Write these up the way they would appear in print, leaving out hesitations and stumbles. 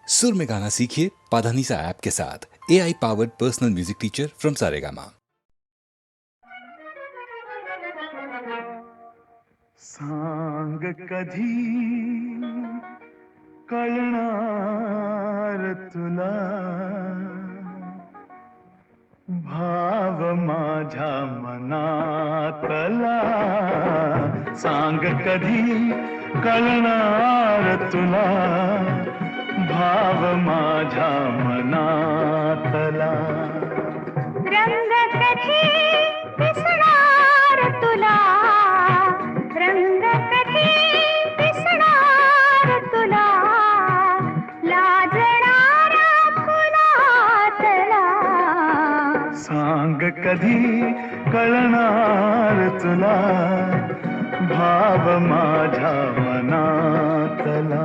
सुर में गाना सीखिए पाधानीसा ऐप के साथ। AI powered personal music teacher from Saregama. सांग कधी कळणार तुला, भाव माझ्या मनातला। सांग कधी कळणार तुला, भाव माझ्या मनातला। रंग कधी दिसणार तुला, रंग कधी दिसणार तुला, लाजणाऱ्या फुलातला। सांग कधी कळणार तुला, भाव माझ्या मनातला।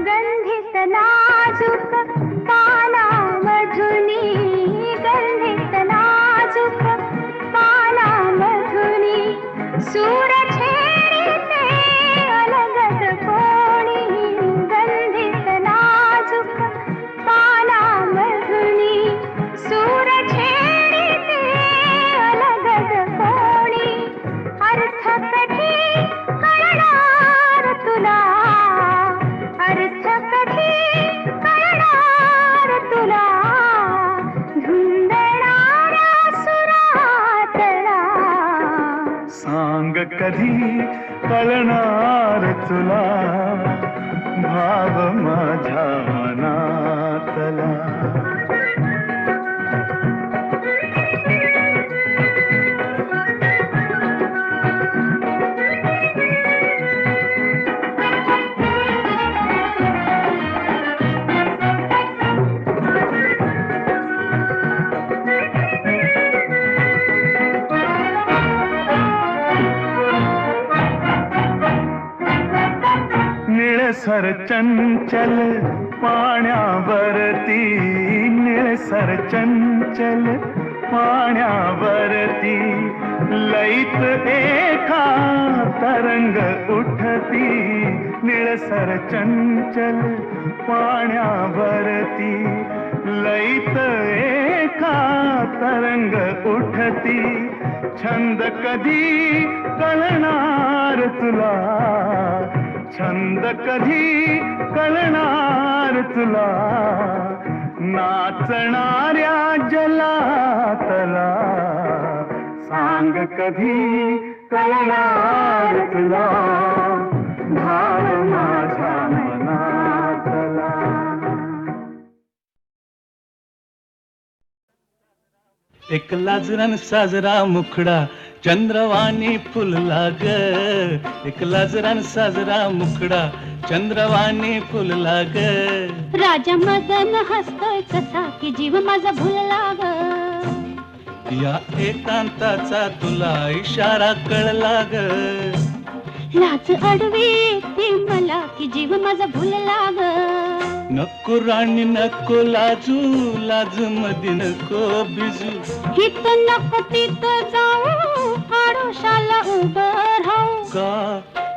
गंधित नाजुक पानामधुनी, गंधित नाजुक पानामधुनी, सूर छेडिते अलगद कोणी। गंधित नाजुक पानामधुनी, सूर छेडिते अलगद कोणी। अर्थ कधी कळणार तुला, अर्थ कधी कळणार तुला, धुंदणाऱ्या सुरातला। सांग कधी कळणार तुला, भाव माझ्या मनातला। निळसर चंचल पाण्यावरती, निळसर चंचल पाण्यावरती, लईत एका तरंग उठती। निळसर चंचल पाण्यावरती, लईत एका तरंग उठती। छंद कधी कळणार तुला, छंद कधी कळणार तुला, नाचणाऱ्या जलातला। सांग कधी कळणार तुला, भाव माझ्या मनातला। एक लाजरान साजरा मुखडा चंद्रवाणी फुलला ग, एक लाजरान साजरा मुखडा चंद्रवाणी फुलला ग। राजा मदन हसतोय कसा की जीव माझा भुलला ग। या एकांताचा तुला इशारा कळला ग। लाज अडवी येते मला की जीव माझा भुलला ग। नको राणी नको लाजू, लाज मध्ये नको बिजू। हित नको तिथं जाऊ, आडोशाला उभं राहू का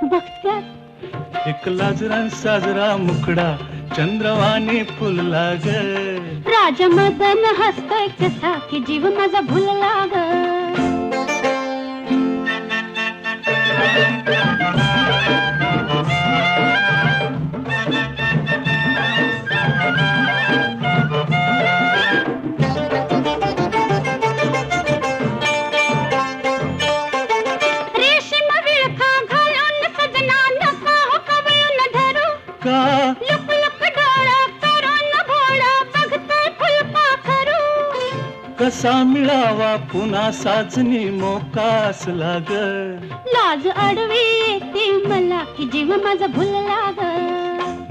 बघत्यात। एक लाजरान साजरा मुखडा चंद्रवाणी फुलला ग। राजा मदन हसतोय कसा की जीव माझा भुलला ग। रेशीम विळखा घालून सजना नका हो कवळून धरू। का लुक लुक डोळा करून भोळा बघतोय फुलपाखरू। कसा मिळावा पुन्हा साजनी मोकास लाग। लाज अडवी येते मला की जीव माझा भुलला ग।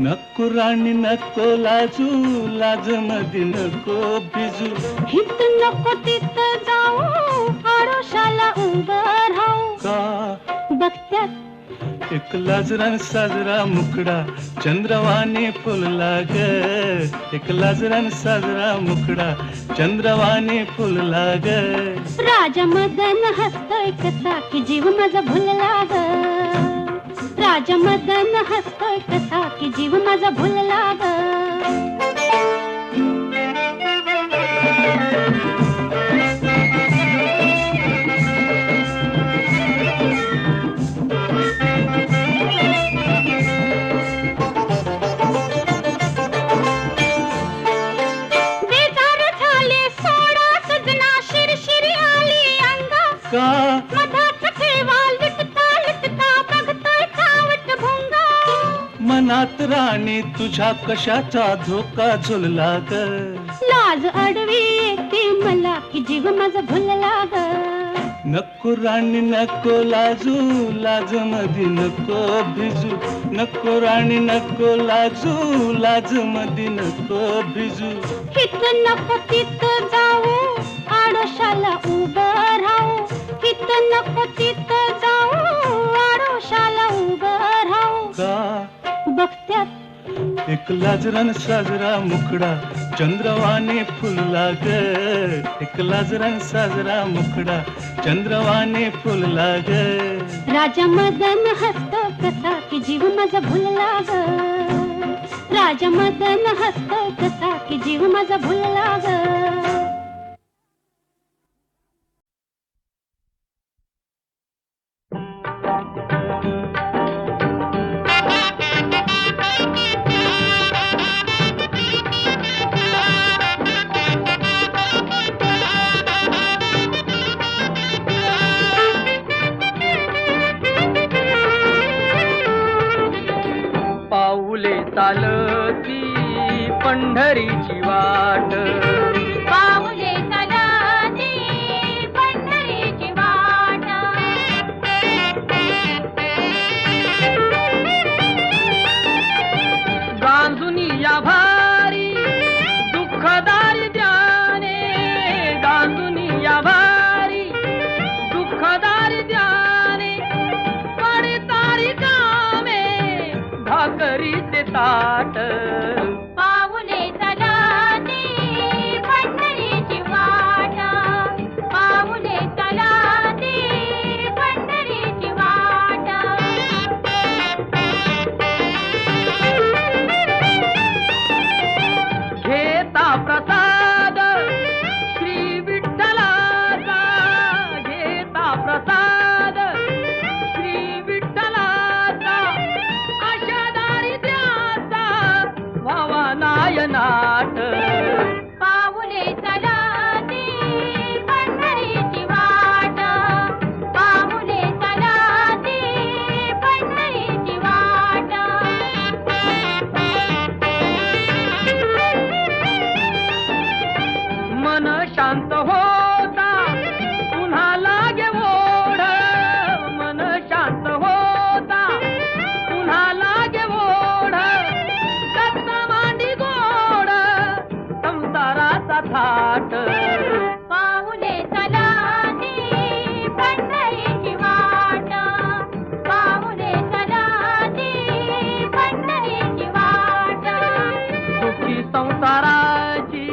नको राणी नको लाजू, लाज मधी नको भिजू. हित नको तिथं जाऊ, आडोशाला उभं राहू. का बघत्यात एक लाजरान साजरा मुखडा चंद्रवाणी फुलला ग. एक लाजरान साजरा मुखडा चंद्रवाणी फुलला ग. राजा मदन हसतोय कसा की जीव माझा भुलला ग. राजा मदन हसतोय कसा की जीव माझा भुलला ग. बेजार झाले सोडा सजना, शिरशिरी आली अंगा. का मधात ठेवा लुटता लुटता बघतोय चावट भोंगा. मनात राणी तुझ्या कशाचा धोका झुलला ग. लाज अडवी येते मला की जीव माझा भुलला ग. नको राणी नको लाजू, लाज मधी नको भिजू. नको राणी नको लाजू, लाज मधी नको भिजू. हित नको तिथं जाऊ, आडोशाला उभं राहू. हित नको तिथं जाऊ, आडोशाला उभं राहू. का बघत्यात एक लाजरान साजरा मुखडा चंद्रवाणी फुलला ग. एक लाजरान साजरा मुखडा चंद्रवाणी फुलला ग. राजा मदन हसतो कसा की जीव माझा भुलला ग. राजा मदन हसतो कसा की जीव माझा भुलला ग. पाऊले चालती पंढरीची वाट. पाऊले चालती पंढरीची वाट. गांजुनी या भारी दुःखदारी द्याने. गांजुनी या भारी दुःखदारी द्याने. पडतारी कामे भाकरीचे ताट. पाऊले चालती पंढरीची वाट. पाऊले चालती पंढरीची वाट. घेता प्रसाद श्री विठ्ठलाचा. घेता प्रसाद श्री विठ्ठलाचा. अशा दारिद्र्याचा व्हावा नायनाट. पाऊले चालती पंढरीची वाट. पाऊले चालती पंढरीची वाट. मन शांत होता पुन्हा लागे ओढ. मन शांत होता पुन्हा लागे ओढ. दत्त मांडी गोड संसाराचा थाट. पाऊले चालती पंढरीची वाट. पाऊले चालती पंढरीची वाट. सुखी संसाराची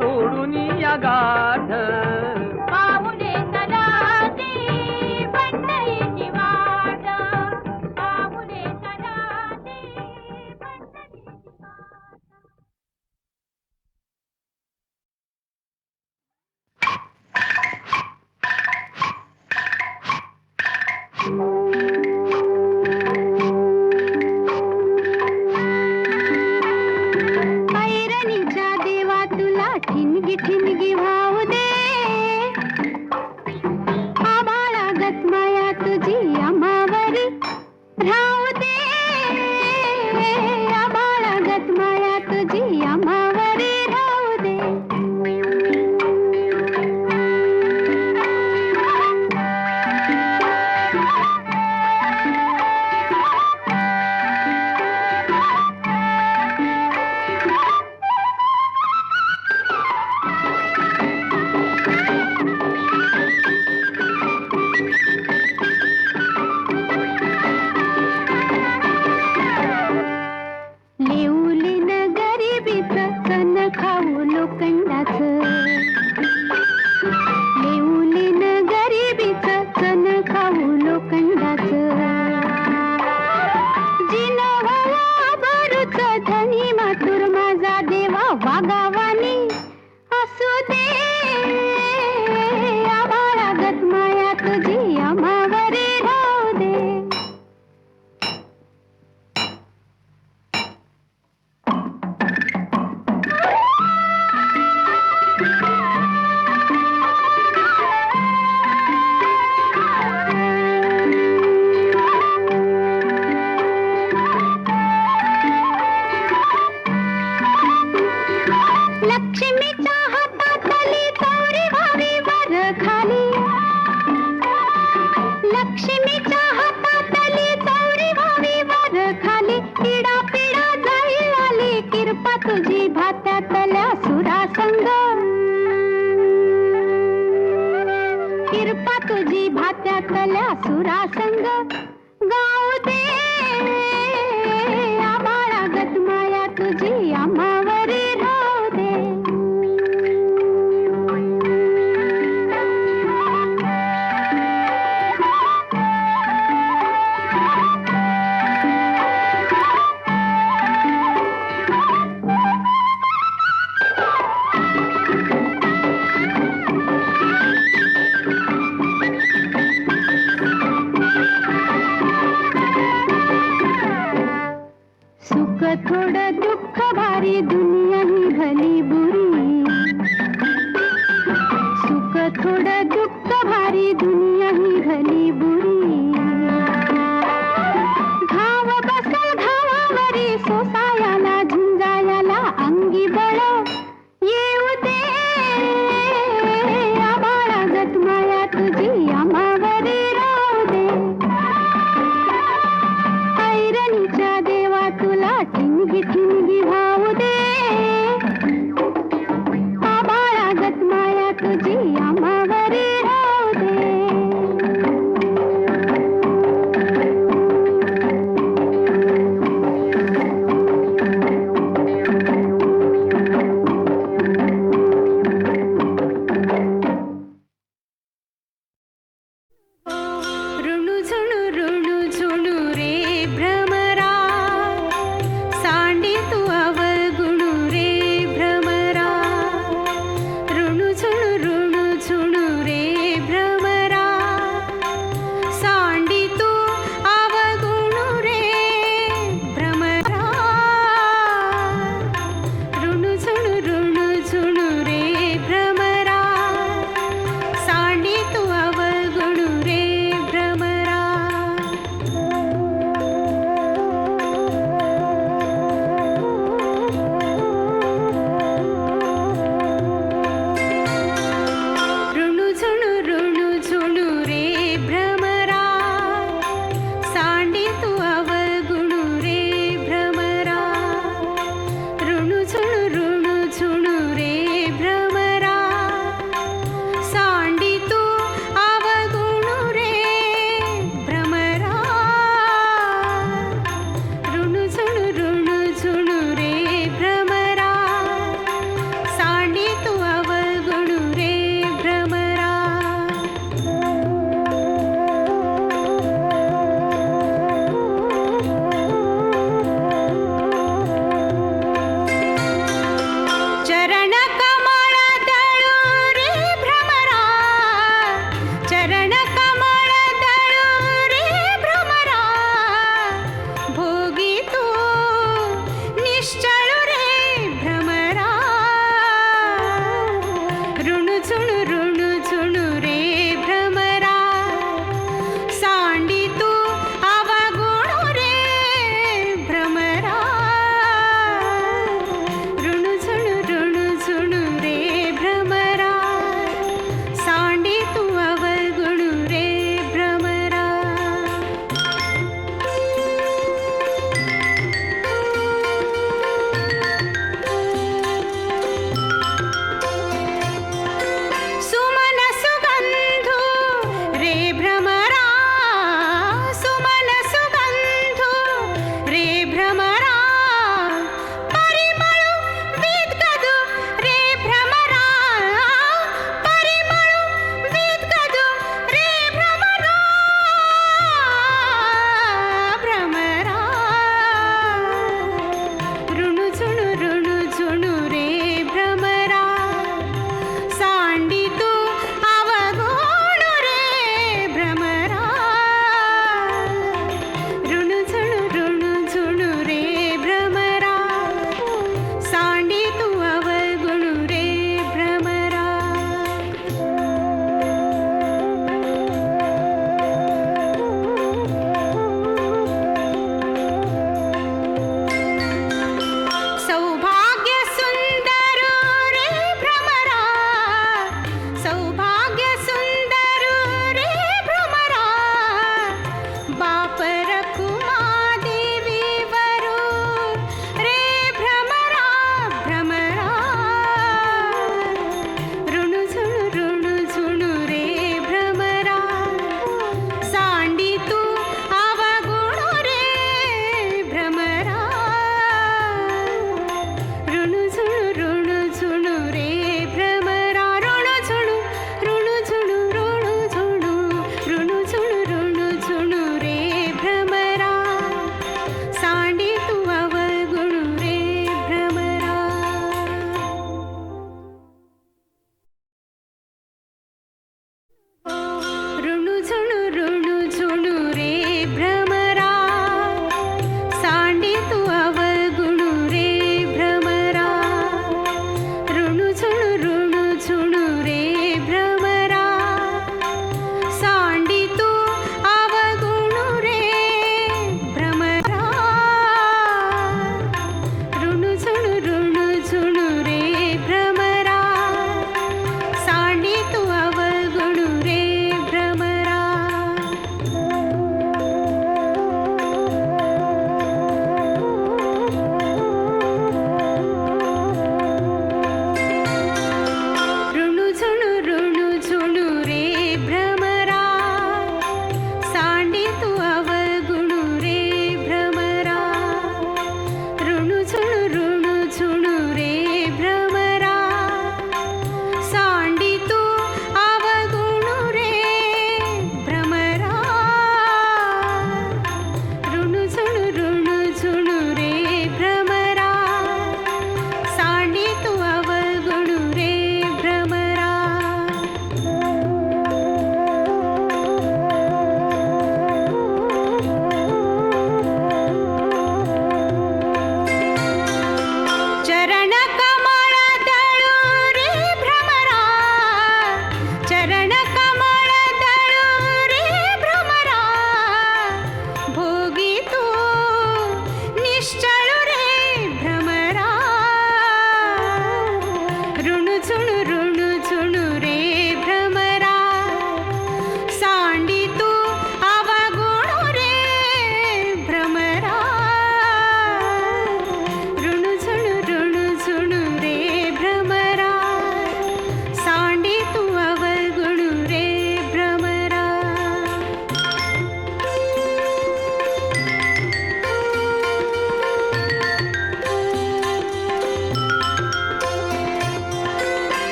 सोडून या गाठ. पाऊले चालती पंढरीची वाट. पाऊले चालती पंढरीची वाट. ऐरणीच्या देवा तुला ठिणगी ठिणगी व्हाव. किरपा तुझी भात्यातल्या सुरासंग, किरपा तुझी भात्यातल्या सुरासंग गाऊ दे आबाळागत माया तुझी आम्हावरी राहू दे. सुख थोडं दुःख भारी दुनिया ही भली बुरी, सुख थोडं दुःख भारी दुनिया ही भली बुरी. घाव बसल घावावरी सोसायाला झुंजायाला अंगी बळ येऊ दे आबाळागत माया तुझी आम्हावरी राहू दे. ऐरणीच्या देवा तुला ठिणगी ठिणगी भाऊ दे,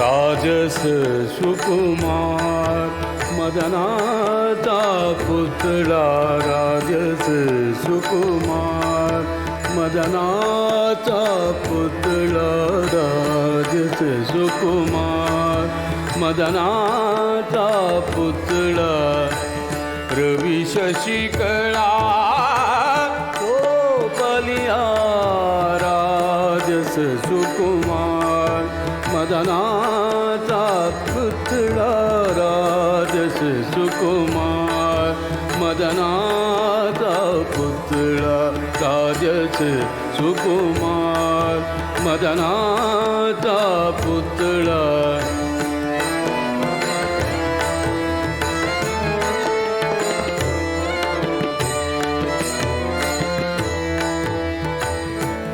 राजस सुकुमार मदनाचा पुतळा राजस सुकुमार मदनाचा पुतळा राजस सुकुमार मदनाचा पुतळा रवी शशिकळा तो बलिया राजस सुकुमार मदनाचा पुतळा राजस सुकुमार मदनाचा पुतळा राजस सुकुमार मदनाचा पुतळा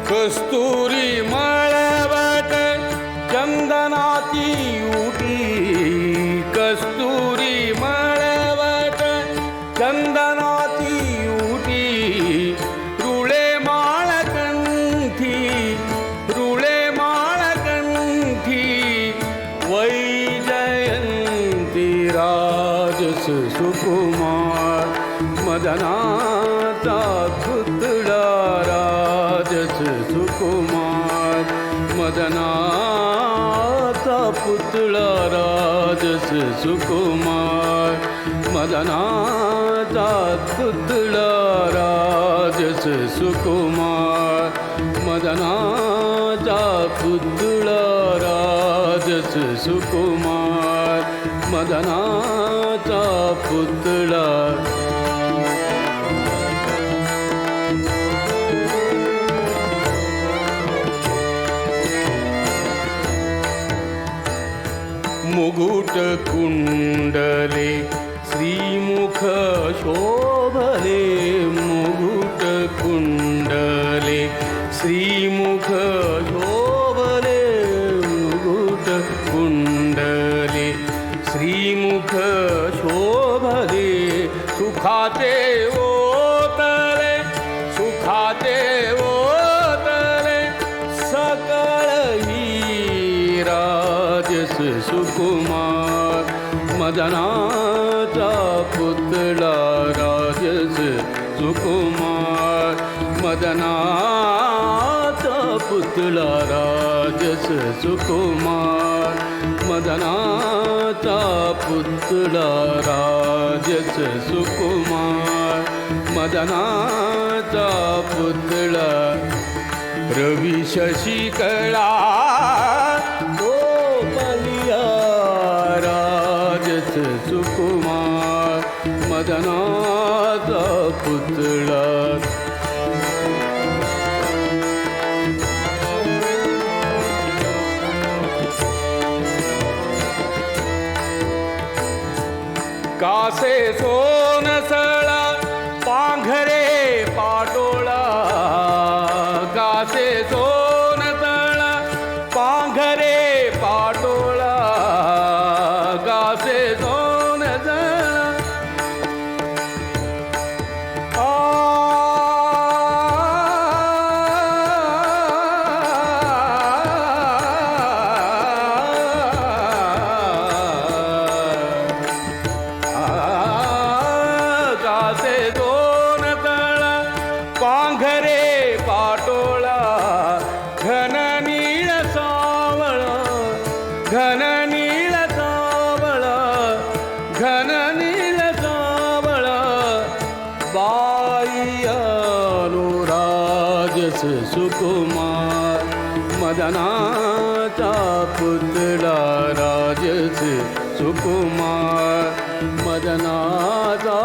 कस्तुरी मळवट चंदनाती उटी कस्तुरी मळवट चंदनाती उटी रुळे माळकंठी वैजयंती राजस सुकुमार मदनाचा पुतळा राजस सुकुमार मदनाचा पुतळा राजस सुकुमार मदनाचा पुतळा राजस सुकुमार मदनाचा पुतळा राजस सुकुमार मदनाचा पुतळा मुगुट कुंडले श्रीमुख शोभले मुगुट कुंडले श्रीमुख शोभले मुगुट कुंडले श्रीमुख शोभले सुखाते ओतले सकळ ही राजस सुकुमार मदनाचा पुतळा राजस सुकुमार मदनाचा पुतळा राजस सुकुमार मदनाचा पुतळा राजस सुकुमार मदनाचा पुतळा रवी शशिकळा तो बलिया राजस सुकुमार मदनाचा पुतळा कासे सोनसळा पांघरे पाटोळा कासे सोनसळा पांघरे पाटोळा कासे सोनसळा कासे सोनसळा पांघरे पाटोळा घन नीळ सावळ घन नीळ सावळ घन नीळ सावळ बाई अनुराजस सुकुमार मदनाचा पुतळा राजस सुकुमार मदनाचा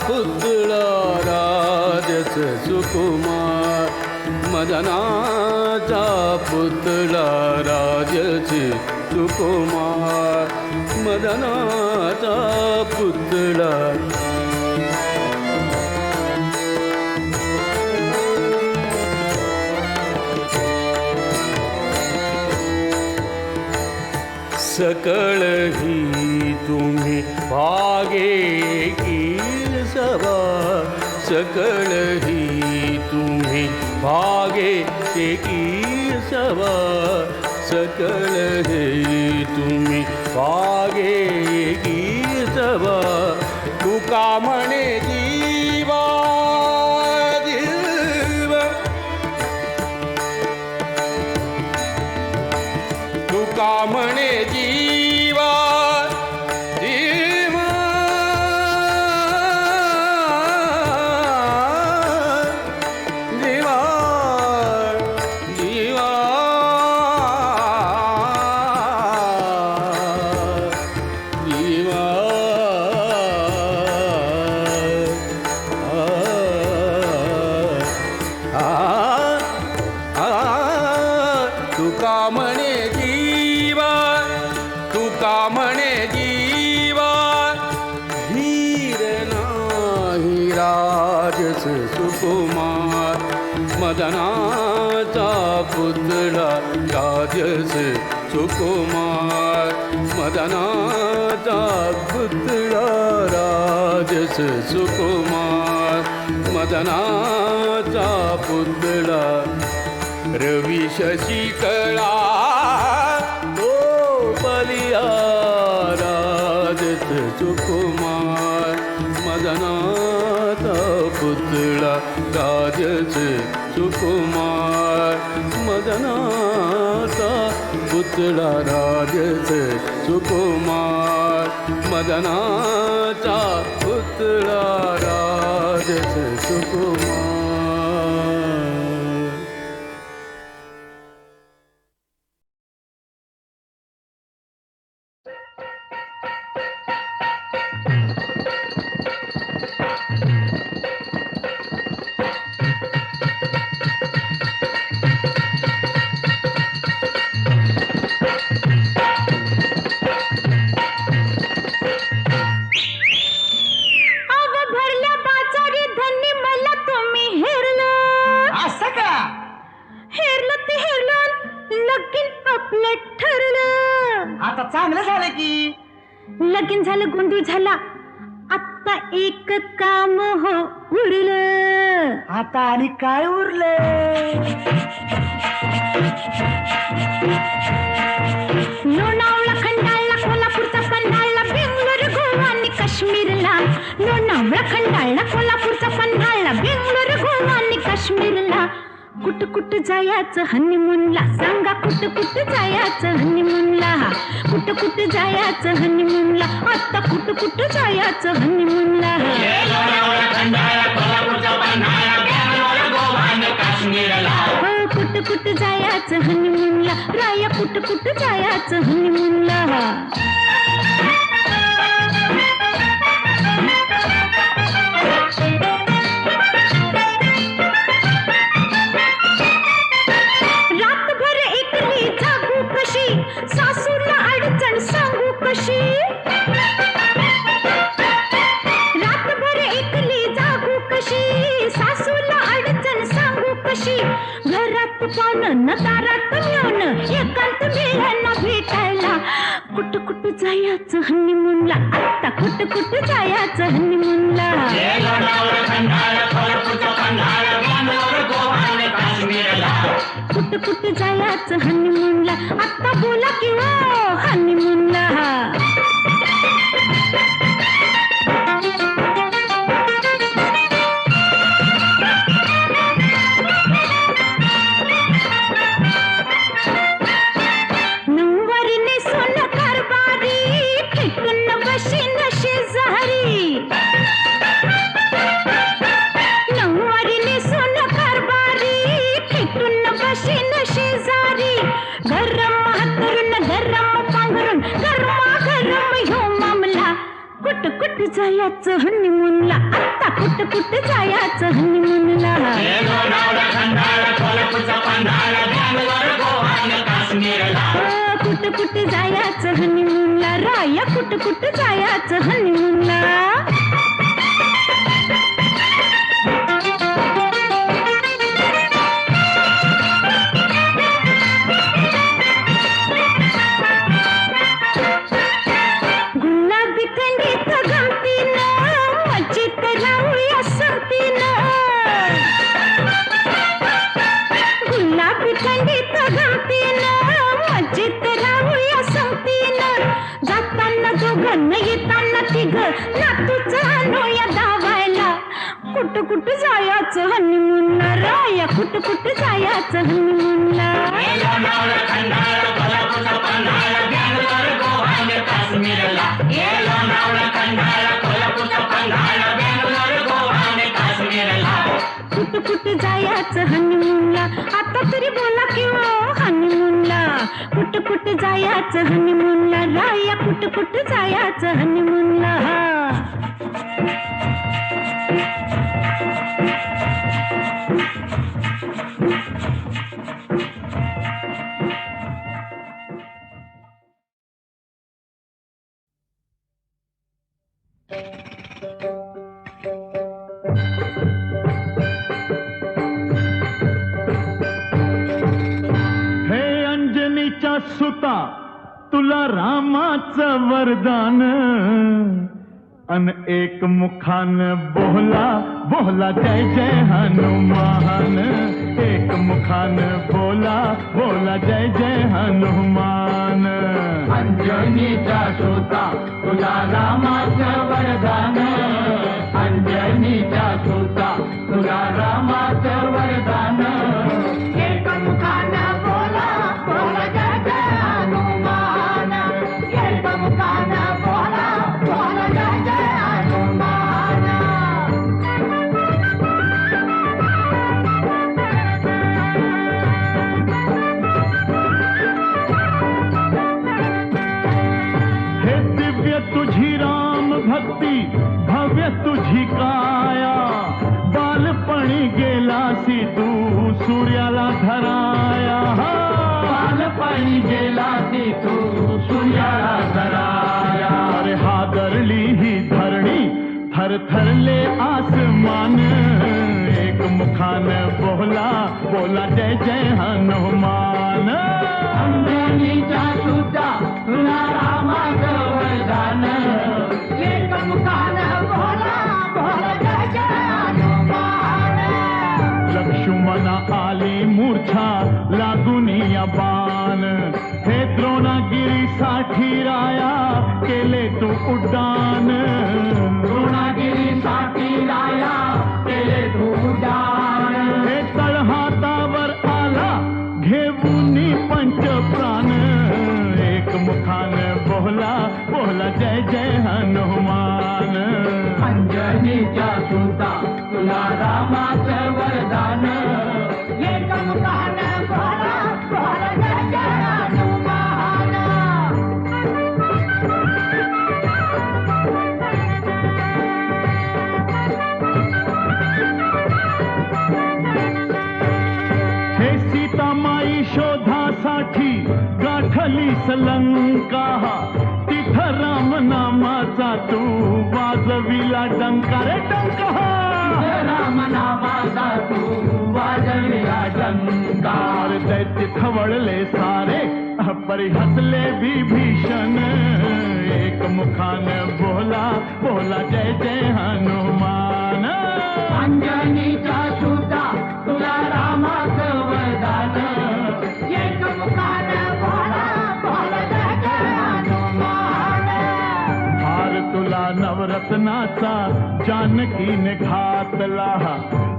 पुतळा राजस सुकुमार मदनाचा पुतळा राजस सुकुमार मदनाचा पुतळा सकळ ही तुम्ही भागे की सभा सकळ ही तुम्ही भागे की सभा सकळ ही तुम्ही वागे गीतवा तुका म्हणे जीवा जीवा तुका म्हणे जीवा जीवा जीवा जीवा जीवा तुका म्हणे जीवा तुका म्हणे जीवा हीर नाही राजस सुकुमार मदनाचा पुतळा राजस सुकुमार मदनाचा पुतळा राजस सुकुमार मदनाचा पुतळा रवी शशिकळा तो बलिया राजस सुकुमार मदनाचा पुतळा राजस सुकुमार मदनाचा पुतळा राजस सुकुमार मदनाचा पुतळा राजस सुकुमार. अगं भरल्या बाजारी धनी मला तुम्ही हेरलं. असं का? हेरलं ते हेरलं लगीन आपलं ठरलं. आता चांगलं झालं की. लगीन झालं गोंधळ झाला आता एक काम हो उरलं. आता आणि काय उरलं? लोणावळा खंडाळला कोल्हापूरचा पन्हाळला बेंगलोर गोवा आणि काश्मीरला. लोणावळा खंडाळला कोल्हापूरचा पन्हाळला बेंगलोर गोवा आणि काश्मीरला. कुठं कुठं जायचं हनीमूनला सांगा कुठं कुठं जायचं हनीमूनला. कुठं कुठं जायचं हनीमूनला आता कुठं कुठं जायचं हनीमूनला. हो कुठं कुठं जायचं हनीमूनला राया कुठं कुठं जायचं हनीमूनला. रातभर एकली जागू कशी सासूला अडचण सांगू कशी. रातभर एकली जागू कशी सासूला अडचण सांगू कशी. घरात पाहुणं न दारात येऊन एकांत मिळाला भेटायला. कुठं कुठं जायचं हनीमूनला आता कुठं कुठं जायचं हनीमूनला. कुठं कुठं जायचं हनीमूनला आता बोला की हो हनीमूनला. नऊवारीने सोनं कारभारी फेकून बशीन शेजारी. नऊवारीने सोनं कारभारी फेकून बशीन शेजारी. गरम हातरून गरम पांघरून गरमागरम ह्यो मामला. कुठं कुठं जायचं हनीमूनला आता कुठं कुठं जायचं हनीमूनला. कुठं कुठं जायचं हनीमूनला राया कुठं कुठं जायचं हनीमूनला. गुलाबी थंडीत गमतीनं मजेत राहूया संगतीनं. गुलाबी थंडीत गमतीनं मजेत राहूया संगतीनं. अन्न येताना तिघ नातूच आणूया धावायला. कुठं कुठं जायचं हनीमूनला राया, कुठं कुठं जायचं हनीमूनला. कुठं कुठं जायचं हनीमूनला, आता तरी बोला की हो हनीमूनला. कुठं कुठं जायचं हनीमूनला राया, कुठं कुठं जायचं हनीमूनला. सुता तुला रामाचं वरदान, अन एक मुखान बोला बोला जय जय हनुमान. एक मुखान बोला बोला जय जय हनुमान. अंजनीचा सुता तुला रामाचं वरदान, अंजनीचा सुता तुला रामाचं वरदान. एक मुखान बोला बोला जय जय हनुमान. एक मुखान बोला बोला जय जय हनुमान. हे दिव्य तुझी राम भक्ती, भव्य तुझी काया. बालपणी गेलासी तू सूर्याला धराया. बालपणी गेलासी तू सूर्याला धराया. अरे हादरली ही धरणी, थरथरले आसमान. एक मुखान बोला बोला जय जय हनुमान. अंजनीचा सुता तुला रामाचं वरदान. एक मुखान बोला बोला जय जय हनुमान. लक्ष्मणा आली मूर्छा लागून या बाण. हे द्रोणागिरीसाठी राया केले तू उड्डाण. द्रोणागिरीसाठी राया केले तू उड्डाण. हे तळहातावर आला घेऊन पंच प्राण. एक मुखान बोला बोला जय जय हनुमान. अंजनीचा सुता तुला रामाचं वरदान. एक मुखान बोला बोला जय जय हनुमान. हे सीतामाई शोधासाठी गाठली लंका. तिथं राम नामाचा तू वाजविला डंका रे डंका. राम नामाचा तू वाजविला डंका. दैत्य खवळले सारे परी हसले विभीषण. एक मुखान बोला बोला जय जय हनुमान. अंजनीचा सुता तुला रामाचं वरदान. एक मुखान बोला बोला जय जय हनुमान. हार तुला नवरत्नाचा जानकीने घातला.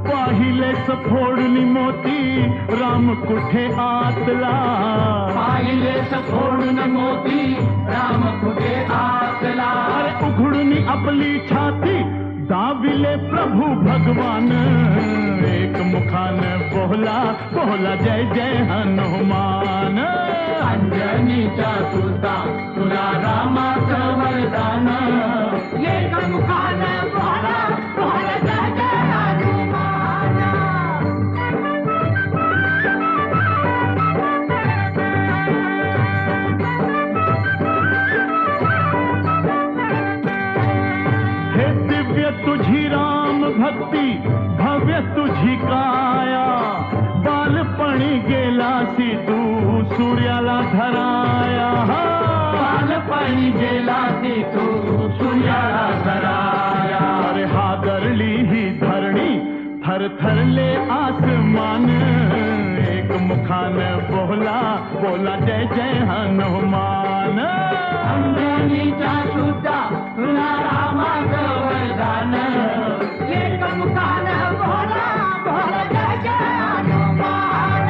पाहिले सफोडणी मोती राम कुठे आतला. पाहिले सफोडून मोती राम कुठे आतला. अरे उघडून आपली छाती दाविले प्रभू भगवान. एक मुखान बोला बोला जय जय हनुमान. अंजनीचा सुता तुला रामाचं वरदान. एक मुखान बोला बोला जय जय हनुमान. हे दिव्य तुझी राम भक्ती, भव्य तुझी काया. बालपणी गेलासी तू सूर्याला धराया. बालपणी गेलासी तू सूर्याला धराया. अरे हादरली ही धरणी, थरथरले आसमान. एक मुखान बोला बोला जय जय हनुमान. अंजनीच्या सुद्धा तुला रामाचं वरदान एकमुखानं बोला बोला जय जय हनुमान.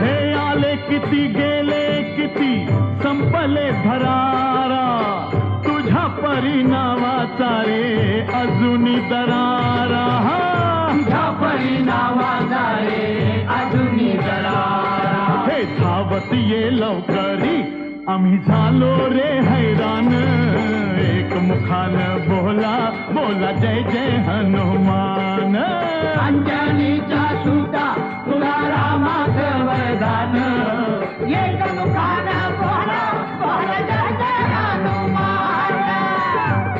हे आले किती गेले किती संपले भरारा तुझ्या परिणामाचा रे अजूनी दरारा. तुझ्या परिणामाचा रे अजूनी दरारा. हे धावत ये लवकरी आम्ही झालो रे हैराण एक मुखानं बोला बोला जय जय हनुमान. अंजनीच्या सुद्धा तुला रामाचं वरदान एकमुखानं बोला बोला जय जय हनुमान.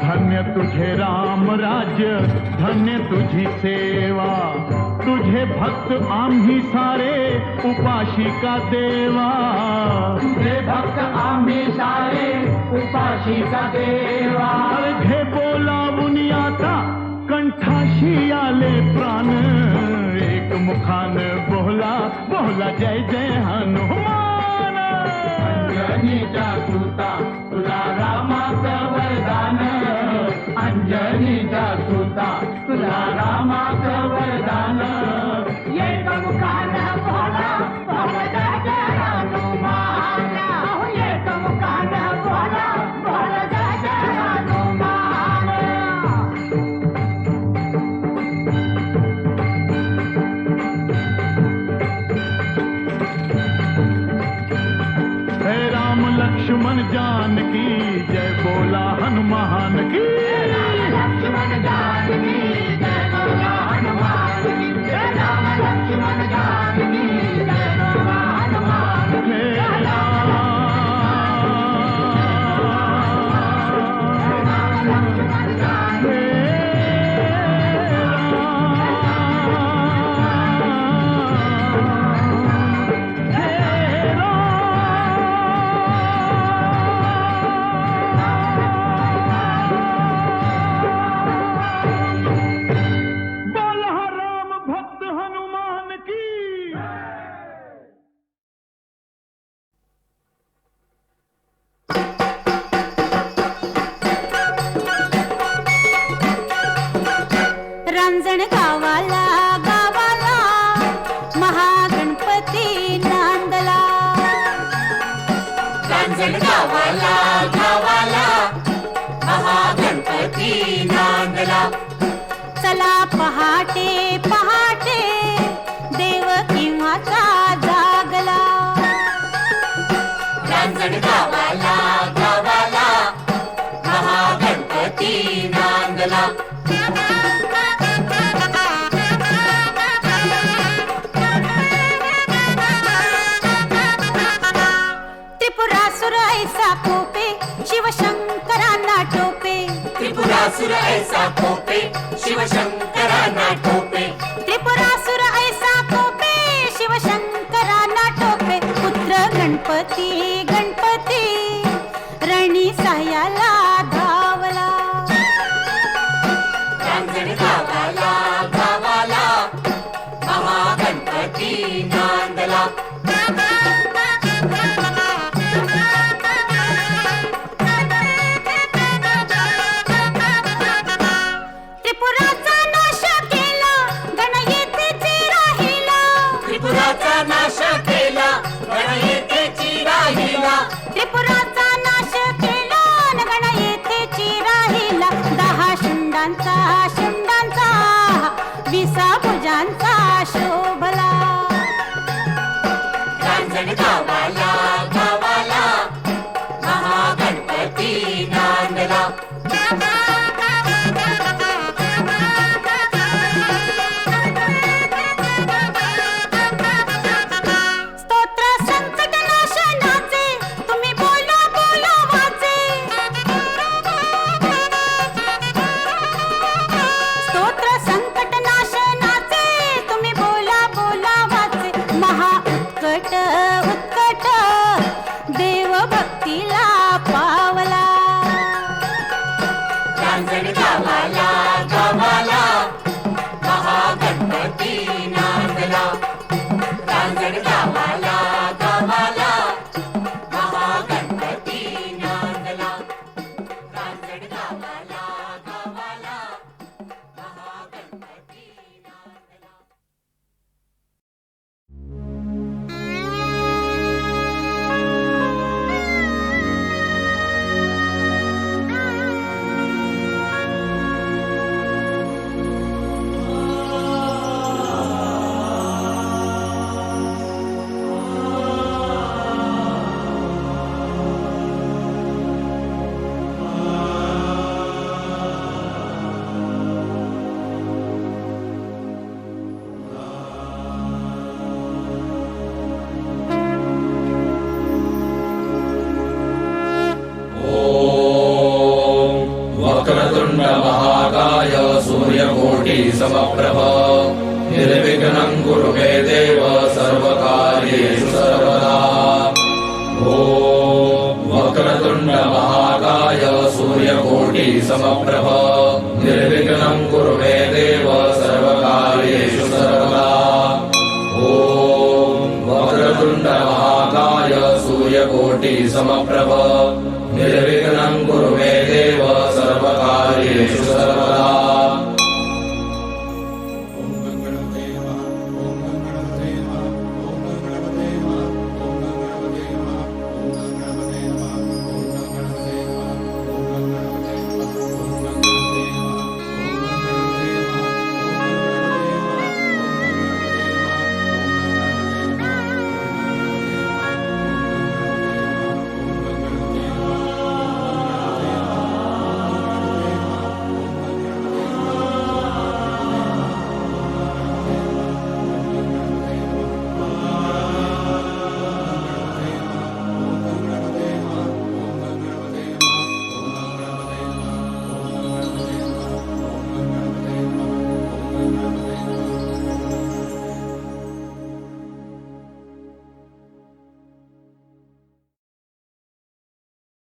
धन्य तुझे राम राज्य धन्य तुझी सेवा तुझे भक्त आम्ही सारे उपाशिका देवा. तुझे भक्त आम्ही सारे उपाशिका देवा. घे बोलावून आता कंठाशी आले प्राण एक मुखानं बोला बोला जय जय हनुमान. अंजनीच्या सुता तुला रामाचं वरदान अंजनीच्या सुता तुला रामाचं वरदान एकमुखानं बोला बोला जय जय हनुमान. एकमुखानं बोला बोला जय जय हनुमान. हे राम लक्ष्मण जानकी जय बोला हनुमान की. लक्ष्मण जानकी जय बोला हनुमान की. जय राम लक्ष्मण जानकी जय बोला हनुमान की. हे राम लक्ष्मण जानकी बोला राम भक्त हनुमान की. रांजण गावाला गावाला महागणपती नांदला. रांजण गावाला गावाला महागणपती नांदला. चला पहाटे पहाटे देव केव्हाचा जागला. रांजण गावाला गावाला महागणपती नांदला. त्रिपुरासुर ऐसा कोपे शिवशंकरांना टोपे. त्रिपुरासुर ऐसा कोपे शिवशंकरांना टोपे. त्रिपुरासुर ऐसा कोपे शिवशंकरांना टोपे. पुत्र गणपती गणपती रणी साह्याला धावला. रांजण गावाला गावाला महागणपती नांदला. त्रिपुराचा नाश केला गण येथेची राहिला. त्रिपुराचा नाश केला गण येथेची राहिला. त्रिपुराचा नाश केला न गण येथेची राहिला. 10 शुंडांचा शुंडांचा 20 भुजांचा शोभला. रांजण गावाला गावाला महागणपती नांदला. स्तोत्र संकट नाशनाचे तुम्ही बोला बोला वाचे. स्तोत्र संकट नाशनाचे तुम्ही बोला गणपती नांदला रांजण गावाला गावाला महागणपती नांदला रांजण गावाला गावाला महागणपती नांदला. वक्रतुंड महाकाय सूर्यकोटि समप्रभ निर्विघ्नं कुरु मे देव सर्वकार्येषु सर्वदा. ॐ वक्रतुंड महाकाय सूर्यकोटि समप्रभ निर्विघ्नं कुरु मे देव सर्वकार्येषु सर्वदा. ॐ वक्रतुंड महाकाय सूर्यकोटि समप्रभ निर्विघ्नं कुरु मे देव सर्वकार्येषु